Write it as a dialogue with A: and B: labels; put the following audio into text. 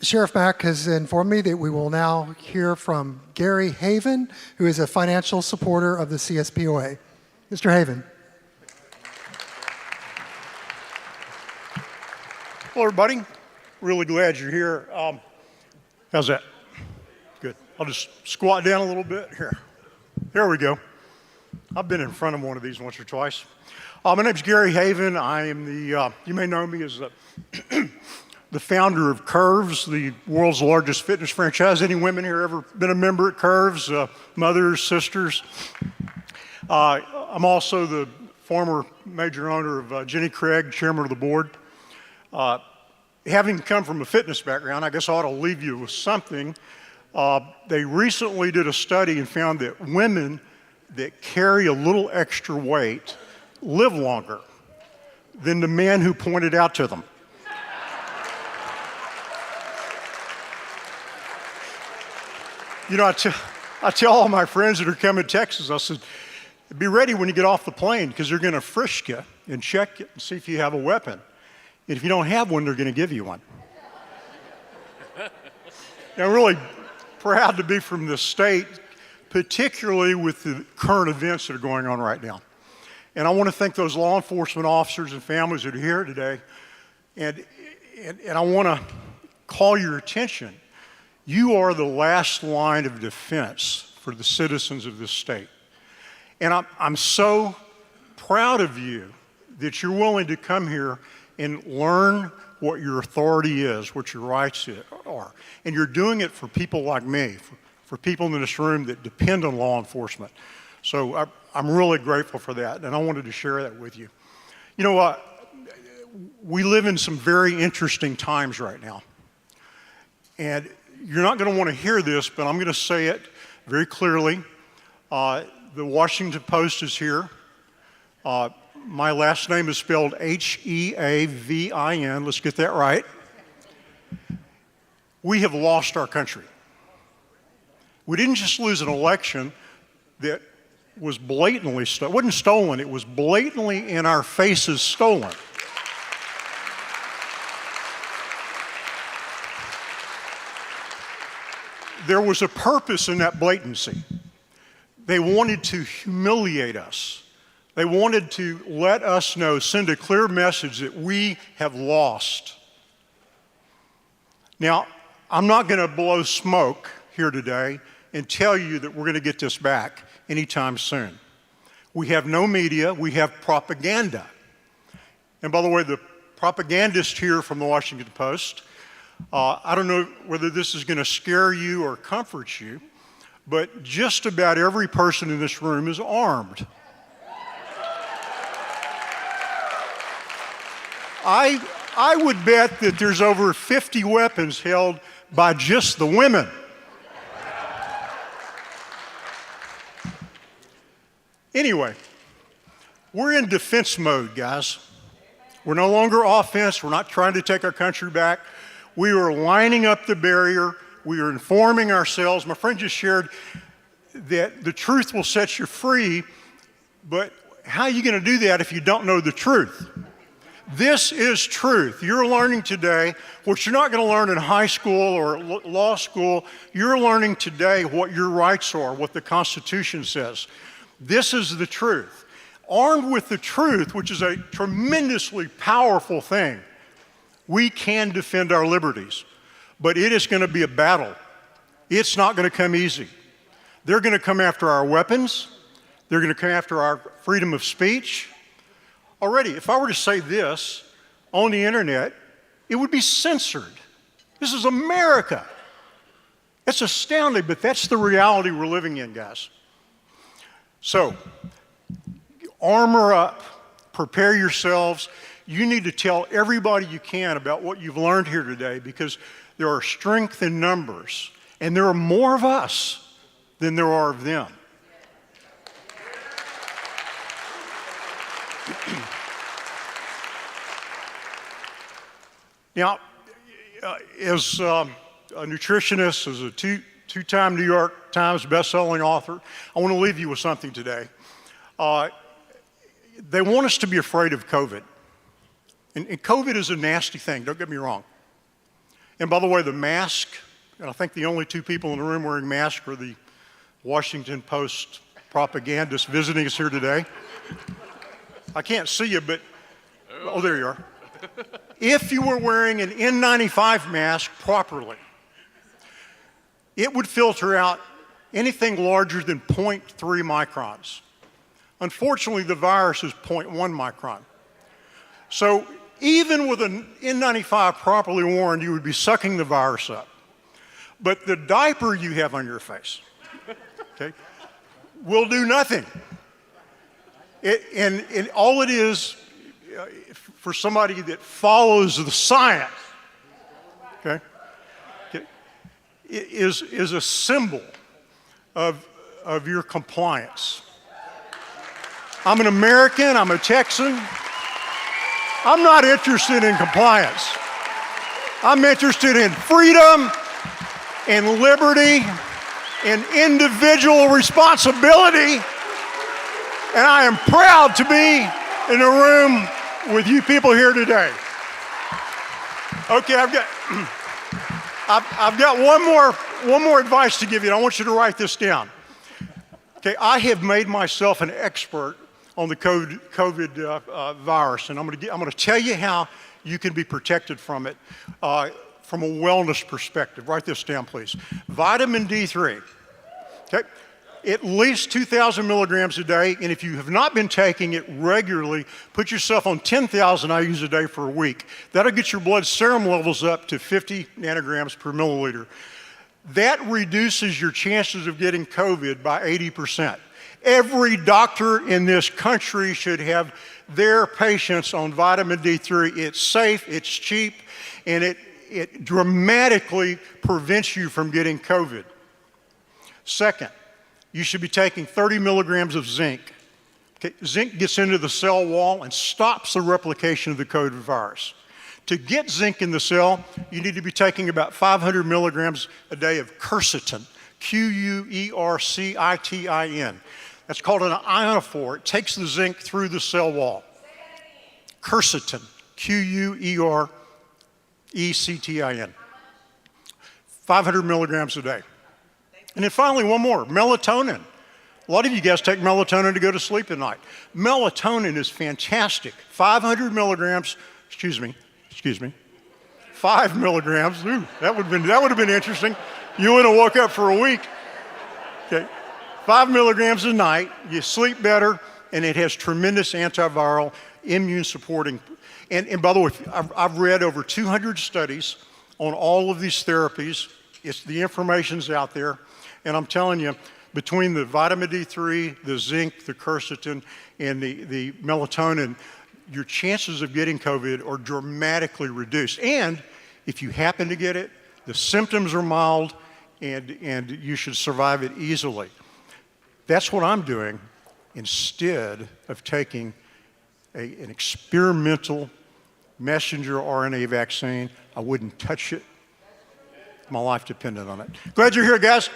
A: Sheriff Mack has informed me that we will now hear from Gary Heavin, who is a financial supporter of the CSPOA. Mr. Heavin.
B: Hello, everybody. Really glad you're here. How's that? Good. I'll just squat down a little bit here. There we go. I've been in front of one of these once or twice. My name's Gary Heavin. I am the, you may know me as the founder of Curves, the world's largest fitness franchise. Any women here ever been a member at Curves? Mothers, sisters? I'm also the former major owner of Jenny Craig, chairman of the board. Having come from a fitness background, I guess I ought to leave you with something. They recently did a study and found that women that carry a little extra weight live longer than the men who pointed out to them. You know, I tell all my friends that are coming to Texas, I said, be ready when you get off the plane because they're going to frisk you and check you and see if you have a weapon. And if you don't have one, they're going to give you one. And I'm really proud to be from this state, particularly with the current events that are going on right now. And I want to thank those law enforcement officers and families that are here today. And I want to call your attention. You are the last line of defense for the citizens of this state. And I'm so proud of you that you're willing to come here and learn what your authority is, what your rights are. And you're doing it for people like me, for people in this room that depend on law enforcement. So I'm really grateful for that, and I wanted to share that with you. You know what? We live in some very interesting times right now. And you're not going to want to hear this, but I'm going to say it very clearly. The Washington Post is here. My last name is spelled H-E-A-V-I-N. Let's get that right. We have lost our country. We didn't just lose an election that was blatantly stolen. It wasn't stolen, it was blatantly in our faces stolen. There was a purpose in that blatancy. They wanted to humiliate us. They wanted to let us know, send a clear message that we have lost. Now, I'm not going to blow smoke here today and tell you that we're going to get this back anytime soon. We have no media, we have propaganda. And by the way, the propagandist here from the Washington Post, I don't know whether this is going to scare you or comfort you, but just about every person in this room is armed. I would bet that there's over 50 weapons held by just the women. Anyway, we're in defense mode, guys. We're no longer offense. We're not trying to take our country back. We are lining up the barrier. We are informing ourselves. My friend just shared that the truth will set you free, but how are you going to do that if you don't know the truth? This is truth. You're learning today what you're not going to learn in high school or law school. You're learning today what your rights are, what the Constitution says. This is the truth. Armed with the truth, which is a tremendously powerful thing, we can defend our liberties. But it is going to be a battle. It's not going to come easy. They're going to come after our weapons. They're going to come after our freedom of speech. Already, if I were to say this on the internet, it would be censored. This is America. It's astounding, but that's the reality we're living in, guys. So, armor up, prepare yourselves. You need to tell everybody you can about what you've learned here today because there are strength in numbers, and there are more of us than there are of them. Now, as a nutritionist, as a two-time New York Times best-selling author, I want to leave you with something today. They want us to be afraid of COVID. And COVID is a nasty thing, don't get me wrong. And by the way, the mask, and I think the only two people in the room wearing masks are the Washington Post propagandists visiting us here today. I can't see you, but, oh, there you are. If you were wearing an N95 mask properly, it would filter out anything larger than 0.3 microns. Unfortunately, the virus is 0.1 micron. So even with an N95 properly worn, you would be sucking the virus up. But the diaper you have on your face, okay, will do nothing. And all it is, for somebody that follows the science, okay, is a symbol of your compliance. I'm an American, I'm a Texan. I'm not interested in compliance. I'm interested in freedom and liberty and individual responsibility. And I am proud to be in a room with you people here today. Okay, I've got one more advice to give you, and I want you to write this down. Okay, I have made myself an expert on the COVID virus, and I'm going to tell you how you can be protected from it from a wellness perspective. Write this down, please. Vitamin D3. Okay, at least 2,000 milligrams a day, and if you have not been taking it regularly, put yourself on 10,000 IUs a day for a week. That'll get your blood serum levels up to 50 nanograms per milliliter. That reduces your chances of getting COVID by 80%. Every doctor in this country should have their patients on vitamin D3. It's safe, it's cheap, and it dramatically prevents you from getting COVID. Second, you should be taking 30 milligrams of zinc. Okay, zinc gets into the cell wall and stops the replication of the COVID virus. To get zinc in the cell, you need to be taking about 500 milligrams a day of quercetin, Quercitin. That's called an ionophore. It takes the zinc through the cell wall. Quercetin, Quercetin. 500 milligrams a day. And then finally, one more, melatonin. A lot of you guys take melatonin to go to sleep at night. Melatonin is fantastic. 500 milligrams, excuse me, 5 milligrams. Ooh, that would have been interesting. You wouldn't have woke up for a week. Okay, 5 milligrams a night. You sleep better, and it has tremendous antiviral, immune supporting. And by the way, I've read over 200 studies on all of these therapies. The information's out there, and I'm telling you, between the vitamin D3, the zinc, the quercetin, and the melatonin, your chances of getting COVID are dramatically reduced. And if you happen to get it, the symptoms are mild, and you should survive it easily. That's what I'm doing instead of taking an experimental messenger RNA vaccine. I wouldn't touch it. My life depended on it. Glad you're here, guys.